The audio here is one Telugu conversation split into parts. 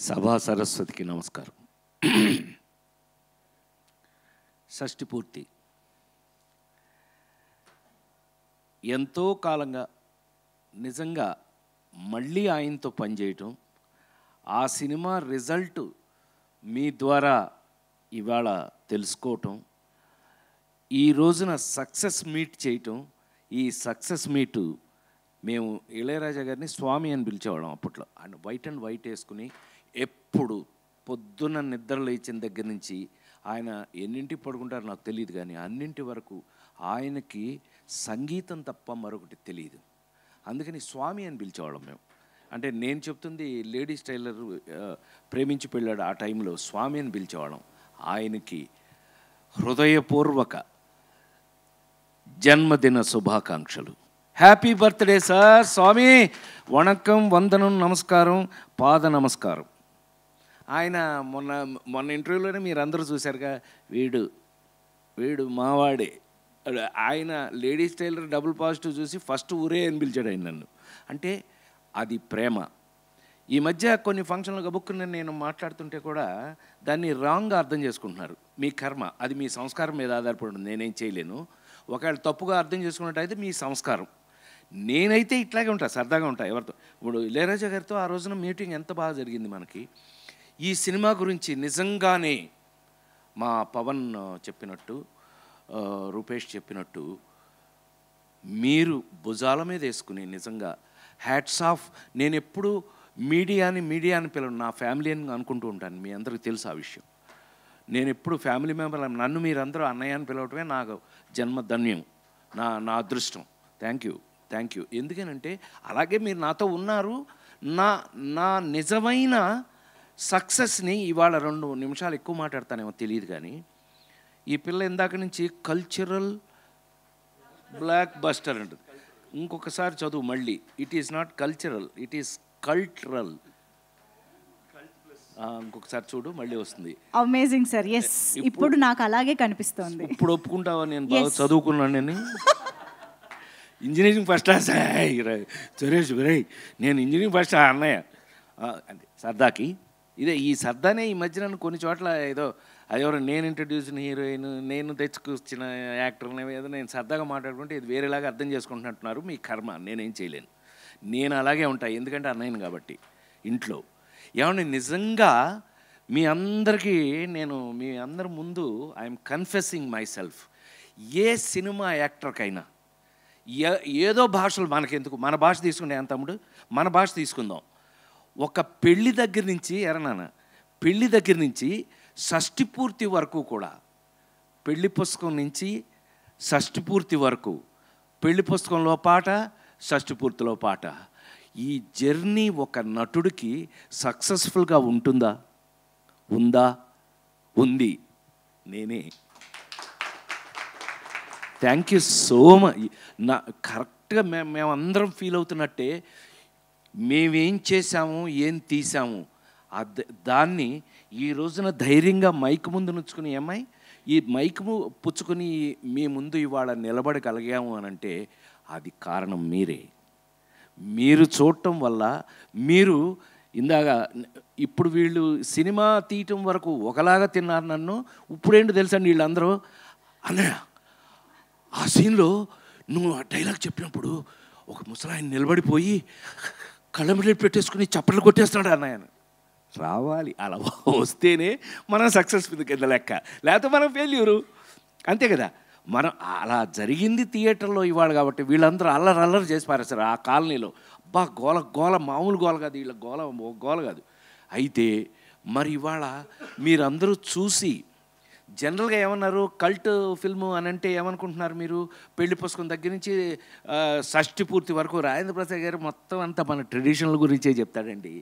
సభా సరస్వతికి నమస్కారం. షష్ఠి పూర్తి ఎంతో కాలంగా నిజంగా మళ్ళీ ఆయనతో పనిచేయటం, ఆ సినిమా రిజల్ట్ మీ ద్వారా ఇవాళ తెలుసుకోవటం, ఈ రోజున సక్సెస్ మీట్ చేయటం. ఈ సక్సెస్ మీటు మేము ఇళయరాజా గారిని స్వామి అని పిలిచేవాళ్ళం అప్పట్లో. అండ్ వైట్ వేసుకుని ఎప్పుడు పొద్దున్న నిద్ర లేచిన దగ్గర నుంచి ఆయన ఎన్నింటికి పడుకుంటారో నాకు తెలియదు, కానీ అన్నింటి వరకు ఆయనకి సంగీతం తప్ప మరొకటి తెలియదు. అందుకని స్వామి అని పిలిచేవాళ్ళం మేము. అంటే నేను చెప్తుంది లేడీస్ టైలర్ ప్రేమించి పెళ్ళాడు ఆ టైంలో స్వామి అని పిలిచేవాళ్ళం. ఆయనకి హృదయపూర్వక జన్మదిన శుభాకాంక్షలు. Happy birthday sir. స్వామి వణకం, వందనం, నమస్కారం, పాద నమస్కారం. ఆయన మొన్న ఇంటర్వ్యూలోనే మీరు అందరూ చూశారుగా, వీడు మావాడే. ఆయన లేడీస్ టైలర్ డబుల్ పాజిటివ్ చూసి ఫస్ట్ ఊరే అని పిలిచాడు ఆయన నన్ను. అంటే అది ప్రేమ. ఈ మధ్య కొన్ని ఫంక్షన్లు గబుక్కుని నేను మాట్లాడుతుంటే కూడా దాన్ని రాంగ్గా అర్థం చేసుకుంటున్నారు. మీ కర్మ, అది మీ సంస్కారం మీద ఆధారపడి ఉంటుంది, నేనేం చేయలేను. ఒకవేళ తప్పుగా అర్థం చేసుకున్నట్టయితే మీ సంస్కారం. నేనైతే ఇట్లాగే ఉంటా, సరదాగా ఉంటా ఎవరితో. ఇప్పుడు ఇళయరాజా గారితో ఆ రోజున మీటింగ్ ఎంత బాగా జరిగింది మనకి. ఈ సినిమా గురించి నిజంగానే మా పవన్ చెప్పినట్టు, రూపేష్ చెప్పినట్టు, మీరు భుజాల మీద వేసుకుని నిజంగా హ్యాట్స్ ఆఫ్. నేను ఎప్పుడు మీడియాని పిలవను, నా ఫ్యామిలీ అని అనుకుంటూ ఉంటాను. మీ అందరికీ తెలుసు ఆ విషయం. నేను ఎప్పుడు ఫ్యామిలీ మెంబర్, నన్ను మీరందరూ అన్నయ్య అని పిలవటమే నాకు జన్మధన్యం, నా అదృష్టం. Thank you. ఎందుకనంటే అలాగే మీరు నాతో ఉన్నారు. నా నిజమైన సక్సెస్ని ఇవాళ 2 నిమిషాలు ఎక్కువ మాట్లాడతానేమో తెలియదు, కానీ ఈ పిల్ల ఇందాక నుంచి కల్చరల్ బ్లాక్ బస్టర్ అంటుంది. ఇంకొకసారి చదువు మళ్ళీ. It is not cultural, it is cultural. ఇంకొకసారి చూడు, మళ్ళీ వస్తుంది. Amazing sir. ఎస్, ఇప్పుడు నాకు అలాగే కనిపిస్తుంది. ఇప్పుడు ఒప్పుకుంటావా నేను బాగా చదువుకున్నాను? నేను ఇంజనీరింగ్ ఫస్ట్ క్లాస్. సురేష్ నేను ఇంజనీరింగ్ ఫస్ట్ అన్నయ్య అంటే సరదాకి. ఈ సరదానే ఈ మధ్య నన్ను కొన్ని చోట్ల ఏదో అదెవరో నేను ఇంట్రడ్యూసిన హీరోయిన్, నేను తెచ్చుకొచ్చిన యాక్టర్ని ఏదో నేను సరదాగా మాట్లాడుకుంటే ఇది వేరేలాగా అర్థం చేసుకుంటున్నట్టున్నారు. మీ కర్మ, నేనేం చేయలేను. నేను అలాగే ఉంటాను, ఎందుకంటే అన్నయ్యను కాబట్టి ఇంట్లో. ఏమంటే నిజంగా మీ అందరికీ నేను మీ అందరి ముందు ఐఎమ్ కన్ఫెసింగ్ మై సెల్ఫ్. ఏ సినిమా యాక్టర్కైనా ఏదో భాషలు మనకెందుకు, మన భాష తీసుకుంటే ఏం తమ్ముడు, మన భాష తీసుకుందాం. ఒక పెళ్ళి దగ్గర నుంచి పెళ్ళి దగ్గర నుంచి షష్ఠి పూర్తి వరకు కూడా, పెళ్లి పుస్తకం నుంచి షష్ఠి పూర్తి వరకు, పెళ్లి పుస్తకంలో పాట, షష్ఠి పూర్తిలో పాట, ఈ జర్నీ ఒక నటుడికి సక్సెస్ఫుల్గా ఉంటుందా? ఉంది. నేనే. Thank you so much. కరెక్ట్గా మేమందరం ఫీల్ అవుతున్నట్టే మేమేం చేశాము, ఏం తీసాము, దాన్ని ఈ రోజున ధైర్యంగా మైక్ ముందు నుంచుకుని, ఏమ్మాయి ఈ మైక్ పుచ్చుకొని మీ ముందు ఇవాళ నిలబడగలిగాము అని అంటే అది కారణం మీరే. మీరు చూడటం వల్ల, మీరు ఇందాక ఇప్పుడు వీళ్ళు సినిమా తీయటం వరకు ఒకలాగా తిన్నారు నన్ను. ఇప్పుడేంటో తెలుసండి, వీళ్ళందరూ అన్నయ్య ఆ సీన్లో నువ్వు ఆ డైలాగ్ చెప్పినప్పుడు ఒక ముసలాయన నిలబడిపోయి కళ్ళమిడి పెట్టేసుకుని చప్పట్లు కొట్టేస్తున్నాడు అన్నయ్యను. రావాలి, అలా వస్తేనే మనం సక్సెస్ఫుల్ కింద లెక్క, లేకపోతే మనం ఫెయిల్యూరు, అంతే కదా. మనం అలా జరిగింది థియేటర్లో ఇవాళ కాబట్టి వీళ్ళందరూ అల్లరి చేసి పారేస్తారు ఆ కాలనీలో. గోల మామూలు గోల కాదు, వీళ్ళ గోల కాదు. అయితే మరి ఇవాళ మీరందరూ చూసి జనరల్గా ఏమన్నారు, కల్ట్ ఫిల్ము అని అంటే ఏమనుకుంటున్నారు మీరు? పెళ్లి పుస్తకం దగ్గర నుంచి షష్ఠి పూర్తి వరకు రాజేంద్ర ప్రసాద్ గారు మొత్తం అంతా మన ట్రెడిషనల్ గురించే చెప్తాడండి.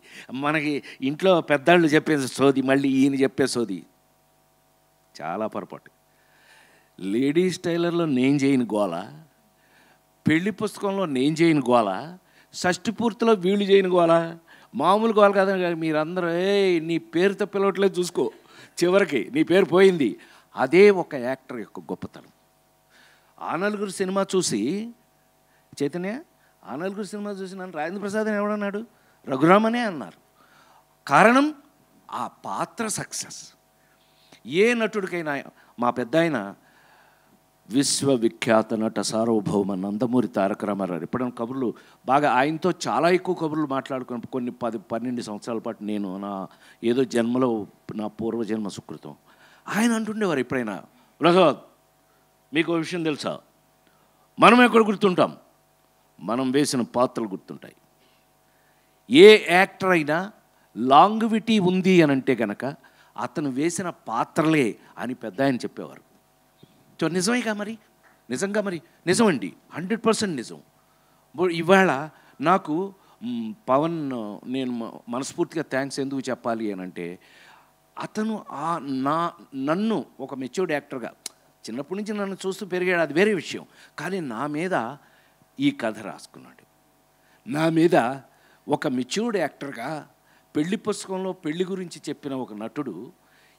మనకి ఇంట్లో పెద్దాళ్ళు చెప్పే సోది మళ్ళీ ఈయన చెప్పే సోది చాలా పొరపాటు. లేడీస్ టైలర్లో నేను చేయని గోల, పెళ్లి పుస్తకంలో నేను చేయని గోల, షష్ఠి పూర్తిలో వీళ్ళు చేయని గోల, మామూలు గోల కాదని మీరందరూ నీ పేరుతో పిలవట్లేదు చూసుకో, చివరికి నీ పేరు పోయింది. అదే ఒక యాక్టర్ యొక్క గొప్పతనం. ఆ నలుగురు సినిమా చూసి చైతన్య, ఆ నలుగురు సినిమా చూసి నన్ను రాజేంద్ర ప్రసాద్ అని ఎవడన్నాడు? రఘురామనే అన్నారు. కారణం ఆ పాత్ర సక్సెస్. ఏ నటుడికైనా, మా పెద్ద ఆయన విశ్వవిఖ్యాత నట సార్వభౌమ నందమూరి తారక రామారావు, ఎప్పుడైనా కబుర్లు బాగా ఆయనతో చాలా ఎక్కువ కబుర్లు మాట్లాడుకున్న కొన్ని 10-12 సంవత్సరాల పాటు నేను నా ఏదో జన్మలో నా పూర్వజన్మ సుకృతం. ఆయన అంటుండేవారు ఎప్పుడైనా, ప్రసాద్ మీకు విషయం తెలుసా, మనం ఎక్కడ గుర్తుంటాం, మనం వేసిన పాత్రలు గుర్తుంటాయి. ఏ యాక్టర్ అయినా లాంగ్విటీ ఉంది అని అంటే కనుక అతను వేసిన పాత్రలే అని పెద్ద ఆయన చెప్పేవారు. సో నిజమేగా మరి, నిజంగా మరి నిజమండి, 100% నిజం. ఇవాళ నాకు పవన్ నేను మనస్ఫూర్తిగా థ్యాంక్స్ ఎందుకు చెప్పాలి అని అంటే, అతను నన్ను ఒక మెచ్యూర్డ్ యాక్టర్గా, చిన్నప్పటి నుంచి నన్ను చూస్తూ పెరిగాడు, అది వేరే విషయం. కానీ నా మీద ఈ కథ రాసుకున్నాడు. నా మీద ఒక మెచ్యూర్డ్ యాక్టర్గా పెళ్లి పుస్తకంలో పెళ్లి గురించి చెప్పిన ఒక నటుడు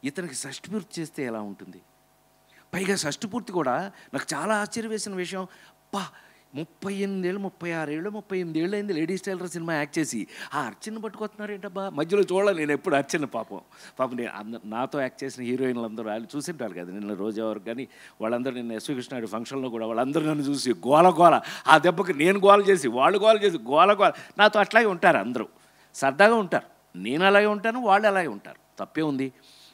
ఇతనికి షష్టిపూర్తి చేస్తే ఎలా ఉంటుంది? పైగా షష్టిపూర్తి కూడా నాకు చాలా ఆశ్చర్యం వేసిన విషయం, 38 ఏళ్ళు 36 ఏళ్ళు 38 ఏళ్ళు అయింది లేడీస్ టైలర్ సినిమా యాక్ట్ చేసి ఆ అర్చన పట్టుకొస్తున్నారు ఏంటబ్బా. మధ్యలో చూడాలి నేను ఎప్పుడు అర్చన, పాపం నేను నాతో యాక్ట్ చేసిన హీరోయిన్లు అందరూ వాళ్ళు చూసింటారు కదా, నిన్న రోజా వరకు కానీ వాళ్ళందరూ, నిన్న ఎస్వి కృష్ణారెడ్డి ఫంక్షన్లో కూడా వాళ్ళందరూ నన్ను చూసి గోల ఆ దెబ్బకి నేను గోల చేసి వాళ్ళు గోల చేసి గోల నాతో అట్లాగే ఉంటారు, అందరూ సరదాగా ఉంటారు. నేను అలాగే ఉంటాను, వాళ్ళు అలాగే ఉంటారు, తప్పే ఉంది.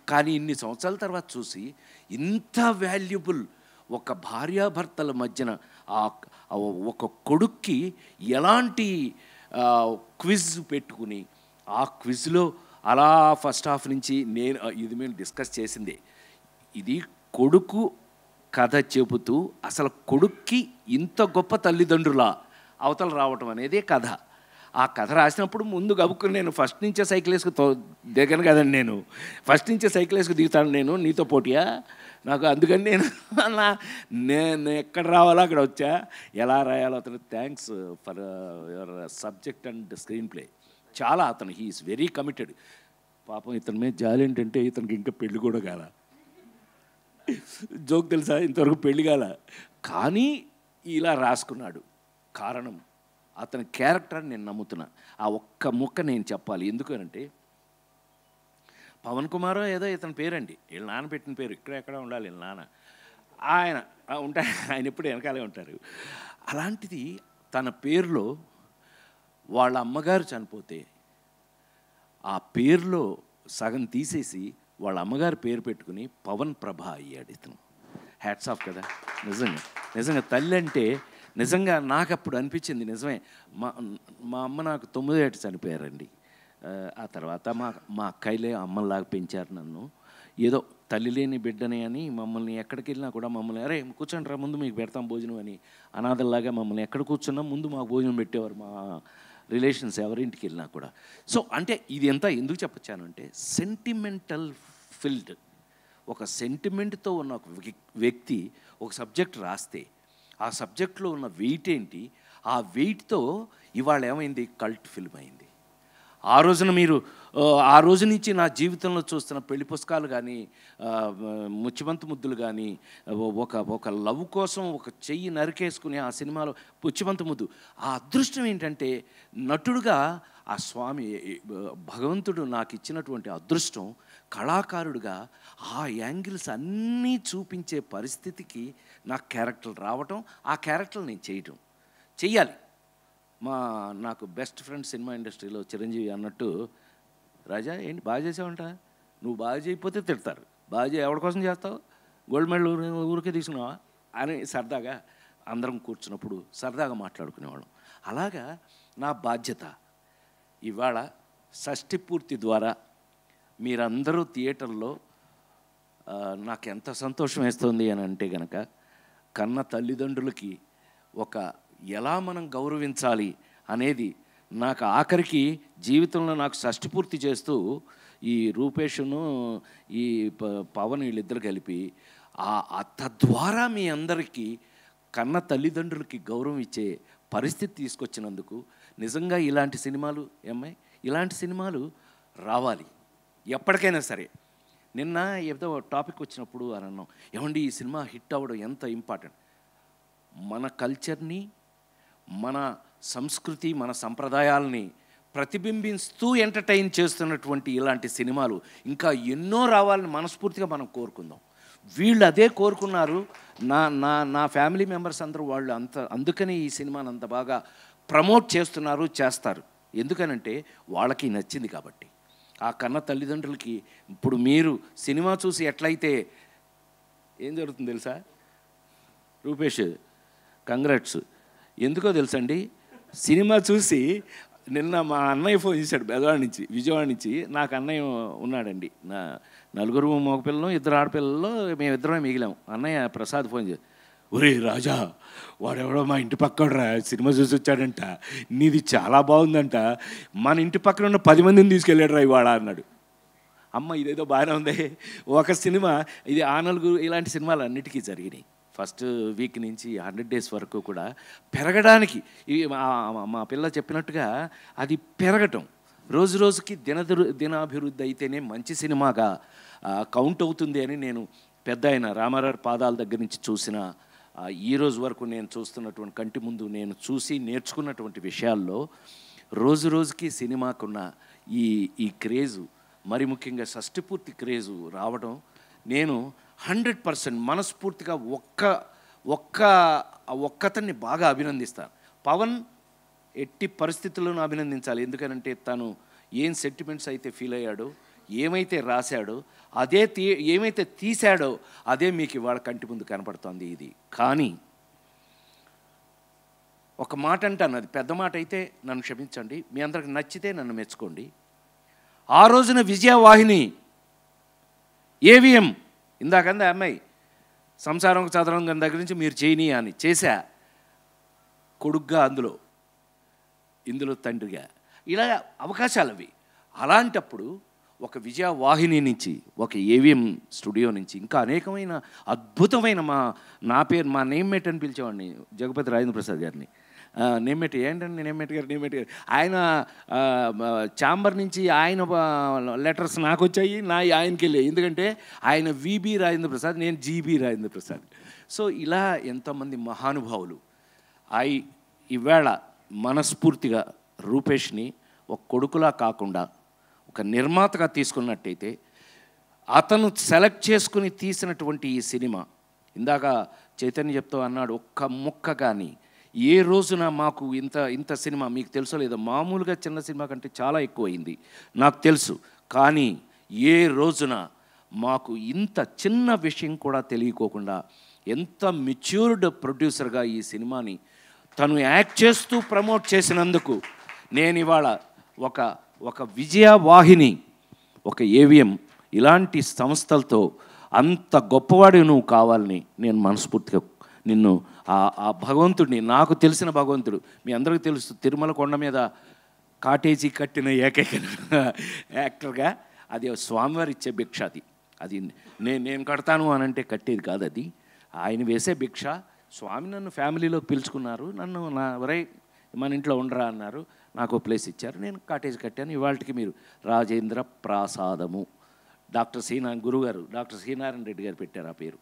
కానీ ఇన్ని సంవత్సరాల తర్వాత చూసి ఇంత వాల్యుబుల్ ఒక భార్యాభర్తల మధ్యన ఒక కొడుక్కి ఎలాంటి క్విజ్ పెట్టుకుని, ఆ క్విజ్లో అలా ఫస్ట్ హాఫ్ నుంచి ఇది మేము డిస్కస్ చేసిందే, ఇది కొడుకు కథ చెబుతూ అసలు కొడుక్కి ఇంత గొప్ప తల్లిదండ్రుల అవతల రావటం అనేదే కథ. ఆ కథ రాసినప్పుడు ముందు గబుక్కుని నేను ఫస్ట్ నుంచే సైకిల్ వేసుకు దిగను కదండి, నేను ఫస్ట్ నుంచే సైకిల్ వేసుకు దిగుతాను, నేను నీతో పోటీయా నాకు. అందుకని నేను ఎక్కడ రావాలో అక్కడ వచ్చా, ఎలా రాయాలో అతను. Thanks for your subject and screen play. చాలా అతను హీఈస్ వెరీ కమిటెడ్. పాపం ఇతని మీద జాలి ఏంటంటే ఇతనికి ఇంకా పెళ్ళి కూడా కాల, జోక్ తెలుసా, ఇంతవరకు పెళ్ళి కాల, కానీ ఇలా రాసుకున్నాడు. కారణం అతని క్యారెక్టర్ నేను నమ్ముతున్నా. ఆ ఒక్క ముక్క నేను చెప్పాలి, ఎందుకనంటే పవన్ కుమారో ఏదో ఇతని పేరండి, వీళ్ళ నాన్న పెట్టిన పేరు, ఎక్కడ ఉండాలి వీళ్ళ నాన్న, ఆయన ఉంటారు, ఆయన ఎప్పుడు వెనకాలే ఉంటారు. అలాంటిది తన పేరులో వాళ్ళ అమ్మగారు చనిపోతే ఆ పేరులో సగం తీసేసి వాళ్ళ అమ్మగారు పేరు పెట్టుకుని పవన్ ప్రభ అయ్యాడు ఇతను. హ్యాట్స్ ఆఫ్ కదా, నిజంగా తల్లి అంటే నిజంగా నాకు అప్పుడు అనిపించింది, నిజమే. మా అమ్మ నాకు 9 ఏట చనిపోయారండి. ఆ తర్వాత మా అక్కయ్యలే అమ్మలాగా పెంచారు నన్ను. ఏదో తల్లి లేని బిడ్డని అని మమ్మల్ని ఎక్కడికి వెళ్ళినా కూడా మమ్మల్ని, అరే కూర్చోండి రా ముందు మీకు పెడతాం భోజనం అని, అనాథల్లాగా మమ్మల్ని ఎక్కడ కూర్చున్నా ముందు మాకు భోజనం పెట్టేవారు మా రిలేషన్స్ ఎవరింటికి వెళ్ళినా కూడా. సో అంటే ఇది ఎంత ఎందుకు చెప్పొచ్చానంటే, సెంటిమెంటల్ ఫిల్డ్, ఒక సెంటిమెంట్తో ఉన్న ఒక వ్యక్తి ఒక సబ్జెక్ట్ రాస్తే ఆ సబ్జెక్ట్లో ఉన్న వెయిట్ ఏంటి, ఆ వెయిట్తో ఇవాళ ఏమైంది, కల్ట్ ఫిల్మ్ అయింది. ఆ రోజు నుంచి నా జీవితంలో చూస్తున్న పెళ్లి పుస్తకాలు కానీ, ముచ్చిమంతు ముద్దులు కానీ, ఒక లవ్ కోసం ఒక చెయ్యి నరికేసుకుని ఆ సినిమాలో ముచ్చిమంతు ముద్దు, ఆ అదృష్టం ఏంటంటే నటుడుగా ఆ స్వామి భగవంతుడు నాకు ఇచ్చినటువంటి అదృష్టం, కళాకారుడిగా ఆ యాంగిల్స్ అన్నీ చూపించే పరిస్థితికి నా క్యారెక్టర్ రావటం, ఆ క్యారెక్టర్ నేను చెయ్యాలి. నాకు బెస్ట్ ఫ్రెండ్ సినిమా ఇండస్ట్రీలో చిరంజీవి అన్నట్టు, రాజా ఏంటి బాగా చేసావంట, నువ్వు బాగా చేయకపోతే తిడతారు, బాగా ఎవరి కోసం చేస్తావు, గోల్డ్ మెడల్ ఊరికే తీసుకున్నావా అని సరదాగా అందరం కూర్చున్నప్పుడు సరదాగా మాట్లాడుకునేవాళ్ళం. అలాగా నా బాధ్యత ఇవాళ షష్ఠి పూర్తి ద్వారా మీరందరూ థియేటర్లో నాకు ఎంత సంతోషం వేస్తుంది అని అంటే కనుక, కన్న తల్లిదండ్రులకి ఎలా మనం గౌరవించాలి అనేది నాకు ఆఖరికి జీవితంలో నాకు షష్ఠి పూర్తి చేస్తూ ఈ రూపేషును ఈ పవన్ వీళ్ళిద్దరు కలిపి తద్వారా మీ అందరికీ కన్న తల్లిదండ్రులకి గౌరవం ఇచ్చే పరిస్థితి తీసుకొచ్చినందుకు నిజంగా ఇలాంటి సినిమాలు రావాలి ఎప్పటికైనా సరే. నిన్న ఏదో టాపిక్ వచ్చినప్పుడు అని అన్నాం, ఏమండి ఈ సినిమా హిట్ అవ్వడం ఎంత ఇంపార్టెంట్, మన కల్చర్ని, మన సంస్కృతి, మన సంప్రదాయాలని ప్రతిబింబిస్తూ ఎంటర్టైన్ చేస్తున్నటువంటి ఇలాంటి సినిమాలు ఇంకా ఎన్నో రావాలని మనస్ఫూర్తిగా మనం కోరుకుందాం. వీళ్ళు అదే కోరుకున్నారు. నా నా నా ఫ్యామిలీ మెంబర్స్ అందరూ వాళ్ళు అందుకని ఈ సినిమాని అంత బాగా ప్రమోట్ చేస్తున్నారు, చేస్తారు. ఎందుకనంటే వాళ్ళకి నచ్చింది కాబట్టి. ఆ కన్న తల్లిదండ్రులకి ఇప్పుడు మీరు సినిమా చూసి ఎట్లయితే ఏం జరుగుతుంది తెలుసా? రూపేష్ కంగ్రాట్స్. ఎందుకో తెలుసండి, సినిమా చూసి నిన్న మా అన్నయ్య ఫోన్ చేశాడు విజయవాడ నుంచి. నాకు అన్నయ్య ఉన్నాడండి, నా నలుగురు మగపిల్లలు 2 ఆడపిల్లల్లో మేమిద్దరమే మిగిలాం. అన్నయ్య ప్రసాద్ ఫోన్ చేసి, ఒరే రాజా, వాడెవడో మా ఇంటి పక్కడరా సినిమా చూసి వచ్చాడంట, నీది చాలా బాగుందంట, మన ఇంటి పక్కన ఉన్న 10 మందిని తీసుకెళ్ళాడు రా ఇవాళ అన్నాడు. అమ్మ ఇదేదో బాగానే ఉంది. ఒక సినిమా ఇది ఆ నలుగురు ఇలాంటి సినిమాలు అన్నిటికీ జరిగినాయి. ఫస్ట్ వీక్ నుంచి 100 days వరకు కూడా పెరగడానికి మా పిల్ల చెప్పినట్టుగా అది పెరగటం, రోజు రోజుకి దినాభివృద్ధి అయితేనే మంచి సినిమాగా కౌంట్ అవుతుంది అని నేను పెద్ద అయిన రామారావు పాదాల దగ్గర నుంచి చూసిన ఈ రోజు వరకు నేను చూస్తున్నటువంటి కంటి ముందు నేను చూసి నేర్చుకున్నటువంటి విషయాల్లో రోజు రోజుకి సినిమాకున్న ఈ క్రేజు, మరి ముఖ్యంగా షష్టిపూర్తి క్రేజు రావడం నేను 100% మనస్ఫూర్తిగా ఒక్కతన్ని బాగా అభినందిస్తాను. పవన్ ఎట్టి పరిస్థితుల్లోనూ అభినందించాలి. ఎందుకనంటే తను ఏం సెంటిమెంట్స్ అయితే ఫీల్ అయ్యాడో, ఏమైతే రాశాడో, ఏమైతే తీశాడో అదే మీకు ఇవాళ కంటి ముందు కనపడుతుంది. ఇది కానీ ఒక మాట అంటాను, అది పెద్ద మాట అయితే నన్ను క్షమించండి, మీ అందరికి నచ్చితే నన్ను మెచ్చుకోండి. ఆ రోజున విజయవాహిని ఏవిఎం ఇందాకంది అమ్మాయి సంసారం చదరంగం దగ్గర నుంచి మీరు చేయని అని చేశా, కొడుగ్గా ఇందులో తండ్రిగా, ఇలా అవకాశాలు అవి. అలాంటప్పుడు ఒక విజయవాహిని నుంచి, ఒక ఏవిఎం స్టూడియో నుంచి ఇంకా అనేకమైన అద్భుతమైన నా నేమ్మేట్ అని పిలిచేవాడిని జగపతి రాజేంద్ర ప్రసాద్ గారిని. నేమ్మేట్ ఏంటండి, నేమ్మేట్ గారు ఆయన ఛాంబర్ నుంచి ఆయన లెటర్స్ నాకు వచ్చాయి, ఆయనకి వెళ్ళాయి. ఎందుకంటే ఆయన విబి రాజేంద్ర ప్రసాద్, నేను జీబీ రాజేంద్ర ప్రసాద్. సో ఇలా ఎంతోమంది మహానుభావులు. ఇవాళ మనస్ఫూర్తిగా రూపేష్ని ఒక కొడుకులా కాకుండా ఒక నిర్మాతగా తీసుకున్నట్టయితే, అతను సెలెక్ట్ చేసుకుని తీసినటువంటి ఈ సినిమా, ఇందాక చైతన్య చెప్తూ అన్నాడు, ఒక్క ముక్క కానీ ఏ రోజున మాకు ఇంత సినిమా మీకు తెలుసో లేదో, మామూలుగా చిన్న సినిమా కంటే చాలా ఎక్కువైంది నాకు తెలుసు, కానీ ఏ రోజున మాకు ఇంత చిన్న విషయం కూడా తెలియకోకుండా ఎంత మెచ్యూర్డ్ ప్రొడ్యూసర్గా ఈ సినిమాని తను యాక్ట్ చేస్తూ ప్రమోట్ చేసినందుకు నేను ఇవాళ ఒక విజయవాహిని, ఒక ఏవిఎం ఇలాంటి సంస్థలతో అంత గొప్పవాడు నువ్వు కావాలని నేను మనస్ఫూర్తిగా నిన్ను ఆ భగవంతుడిని, నాకు తెలిసిన భగవంతుడు, మీ అందరికీ తెలుసు తిరుమల కొండ మీద కాటేజీ కట్టిన ఏకైక యాక్టర్గా అది స్వామివారి ఇచ్చే భిక్ష. అది నేను కడతాను అని అంటే కట్టేది కాదు, అది ఆయన వేసే భిక్ష. స్వామి నన్ను ఫ్యామిలీలోకి పిలుచుకున్నారు, నన్ను మన ఇంట్లో ఉండరా అన్నారు, నాకు ప్లేస్ ఇచ్చారు, నేను కాటేజ్ కట్టాను. ఇవాళకి మీరు రాజేంద్ర ప్రాసాదము, గురుగారు డాక్టర్ శ్రీనారాయణ రెడ్డి గారు పెట్టారు ఆ పేరు.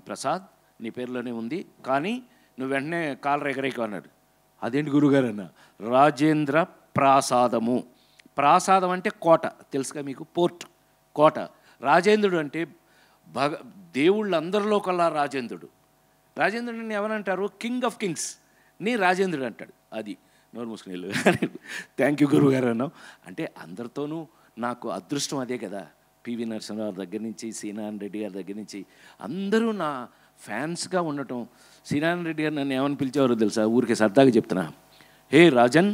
ప్రసాద్ నీ పేరులోనే ఉంది, కానీ నువ్వు వెంటనే కాలర్ ఎగరేకు అన్నాడు. అదేంటి గురుగారు అన్న, రాజేంద్ర ప్రాసాదము. ప్రాసాదం అంటే కోట, తెలుసుగా మీకు, పోర్ట్, కోట. రాజేంద్రుడు అంటే దేవుళ్ళందరిలో కల్లా రాజేంద్రుడు. రాజేంద్రుడిని ఎవరంటారు? కింగ్ ఆఫ్ కింగ్స్ ని రాజేంద్రుడు అంటాడు. అది నోరు మూసుకుని థ్యాంక్ యూ గురుగారు అన్నావు అంటే అందరితోనూ నాకు అదృష్టం అదే కదా. పివి నరసింహారావు దగ్గర నుంచి, శ్రీనారాయణ రెడ్డి గారి దగ్గర నుంచి అందరూ నా ఫ్యాన్స్గా ఉండటం. శ్రీనారాయణ రెడ్డి గారు నన్ను ఏమని పిలిచేవారు తెలుసా? ఊరికే సరదాగా చెప్తున్నా, హే రాజన్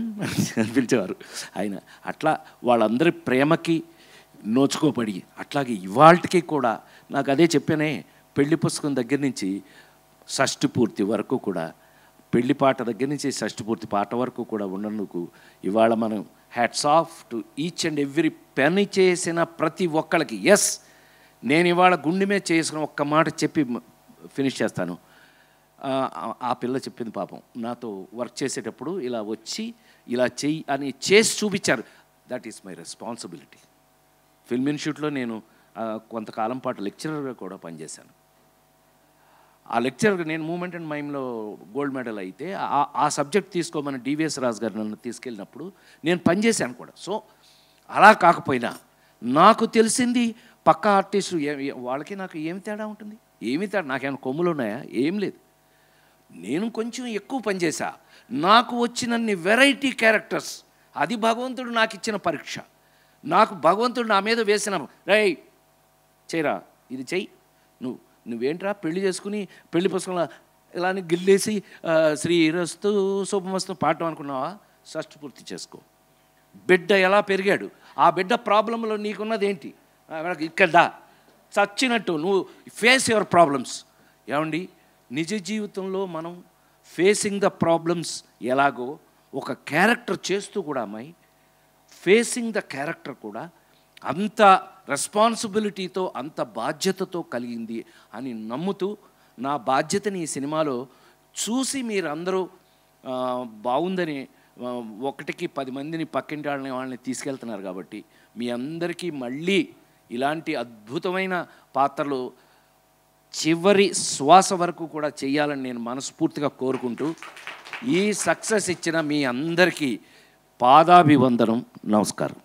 అని పిలిచేవారు ఆయన. అట్లా వాళ్ళందరి ప్రేమకి నోచుకోపడి, అట్లాగే ఇవాళకి కూడా నాకు అదే చెప్పానే, పెళ్లి పుస్తకం దగ్గర నుంచి షష్ఠి పూర్తి వరకు కూడా, పెళ్లి పాట దగ్గర నుంచి షష్ఠి పూర్తి పాట వరకు కూడా ఉన్నందుకు ఇవాళ మనం hats off to each and every పని చేసిన ప్రతి ఒక్కళ్ళకి. ఎస్, నేను ఇవాళ గుండె మీద చేసుకుని ఒక్క మాట చెప్పి ఫినిష్ చేస్తాను. ఆ పిల్ల చెప్పింది పాపం, నాతో వర్క్ చేసేటప్పుడు ఇలా వచ్చి ఇలా చెయ్యి అని చేసి చూపించారు. That is my responsibility. Film ఇన్స్టిట్యూట్లో నేను కొంతకాలం పాటు లెక్చరర్గా కూడా పనిచేశాను. ఆ లెక్చర్ నేను మూమెంట్ అండ్ మైమ్లో గోల్డ్ మెడల్ అయితే ఆ సబ్జెక్ట్ తీసుకోమని డివిఎస్ రాజు గారు నన్ను తీసుకెళ్ళినప్పుడు నేను పనిచేశాను కూడా. సో అలా కాకపోయినా నాకు తెలిసింది పక్క ఆర్టిస్టు వాళ్ళకి నాకు ఏమి తేడా ఉంటుంది? ఏమి తేడా? నాకేమైనా కొమ్ములు ఉన్నాయా? ఏం లేదు. నేను కొంచెం ఎక్కువ పనిచేశా. నాకు వచ్చినన్ని వెరైటీ క్యారెక్టర్స్, అది భగవంతుడు నాకు ఇచ్చిన పరీక్ష. నాకు భగవంతుడు నా మీద వేసిన రై చేయరా, ఇది చెయ్యి, నువ్వేంట్రా పెళ్లి చేసుకుని పెళ్లి పుస్తకంలో ఇలా గిల్లేసి శ్రీరస్తు శుభమస్తు పాడటం అనుకున్నావా? షష్ఠి పూర్తి చేసుకో. బిడ్డ ఎలా పెరిగాడు, ఆ బిడ్డ ప్రాబ్లంలో నీకున్నది ఏంటి? ఇక్కడ చచ్చినట్టు నువ్వు ఫేస్ యువర్ ప్రాబ్లమ్స్. ఏమండి, నిజ జీవితంలో మనం ఫేసింగ్ ద ప్రాబ్లమ్స్ ఎలాగో ఒక క్యారెక్టర్ చేస్తూ కూడా అమ్మాయి ఫేసింగ్ ద క్యారెక్టర్ కూడా అంత రెస్పాన్సిబిలిటీతో అంత బాధ్యతతో కలిగింది అని నమ్ముతూ నా బాధ్యతని ఈ సినిమాలో చూసి మీరందరూ బాగుందని 1కి 10 మందిని పక్కింటి వాళ్ళని తీసుకెళ్తున్నారు కాబట్టి మీ అందరికీ మళ్ళీ ఇలాంటి అద్భుతమైన పాత్రలు చివరి శ్వాస వరకు కూడా చేయాలని నేను మనస్ఫూర్తిగా కోరుకుంటూ ఈ సక్సెస్ ఇచ్చిన మీ అందరికీ పాదాభివందనం, నమస్కారం.